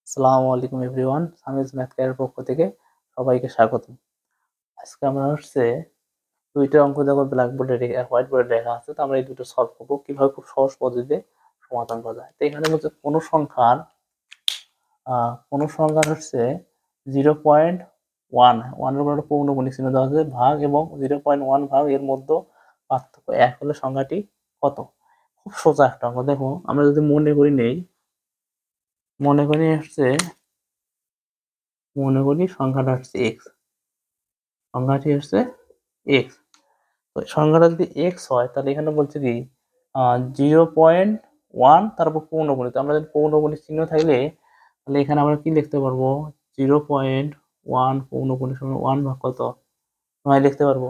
আসসালামু আলাইকুম everyone, সামিজ math career পক্ষ থেকে সবাইকে স্বাগতম। আজকে আমরা দুইটা অঙ্ক দেখো ব্ল্যাকবোর্ডে হোয়াইট বোর্ডে লেখা আছে। তো আমরা এই দুটো সলভ করবো কিভাবে খুব সহজ পদ্ধতিতে সমাধান করা যায়। তো এখানে বলছে কোনো সংখ্যার 0.1 উপর একটা পৌনঃপুনিক চিহ্ন দেওয়া আছে, ভাগ এবং 0.1 ভাগ এর মধ্যে পার্থক্য 1 হলে সংখ্যাটি কত? খুব সোজা একটা অঙ্ক। দেখো আমরা যদি মনে করি সংখ্যাটা এক্স, এক্স। তো সংখ্যাটা যদি এক্স হয় তাহলে এখানে বলছে কি 0.1 তারপর পৌনঃপুনিক। আমরা যদি পৌনঃপুনিক চিহ্ন থাকলে তাহলে এখানে আমরা কি লিখতে পারবো? 0.1 পৌনঃপুনিক সমান 1 ভাগ কত? 9 লিখতে পারবো।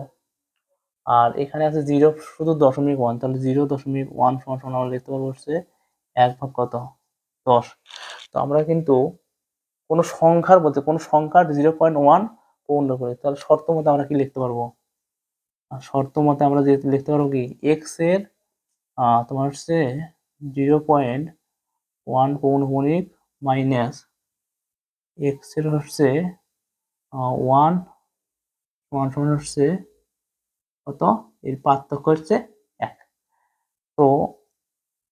আর এখানে আছে 0 শুধু 0.1, তাহলে 0.1 সমান সমান আমরা লিখতে পারবো 1 ভাগ কত? 10। তো আমরা কিন্তু কোনো সংখ্যার 0.1 পৌনঃপুনিক, তাহলে শর্ত মতে আমরা কি লিখতে পারবো? শর্ত মতে আমরা যেহেতু লিখতে পারবো কি এক্স এর তোমার 0.1 পৌনঃপুনিক মাইনাস এক্স এর 1 সমান সমান কত? এর পার্থক্য 1। তো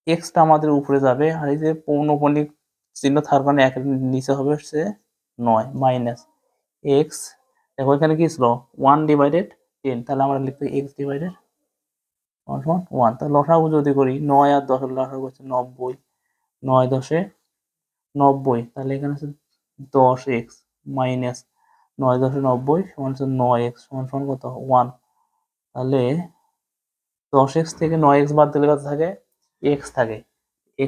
এক্সটা আমাদের উপরে যাবে, আর এই যে পৌনঃপুনিক চিহ্ন থাকার কারণে 1 নিচে হবে 9 মাইনাস এক্স। দেখো এখানে কি ছিল 1/10, তাহলে আমরা লিখবো এক্স ডিভাইডেড 1। তাহলে লসাগু যদি করি 9 আর 10 লসাগু হচ্ছে 90, 9 10 90, তাহলে এখানে আছে 10x মাইনাস 9 10 90 সমান 9x সমান সমান কত? 1। তাহলে 10x থেকে 9x বাদ দিলে কত থাকে? x থাকে।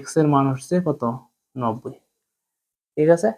x এর মান কত? 90। ঠিক আছে।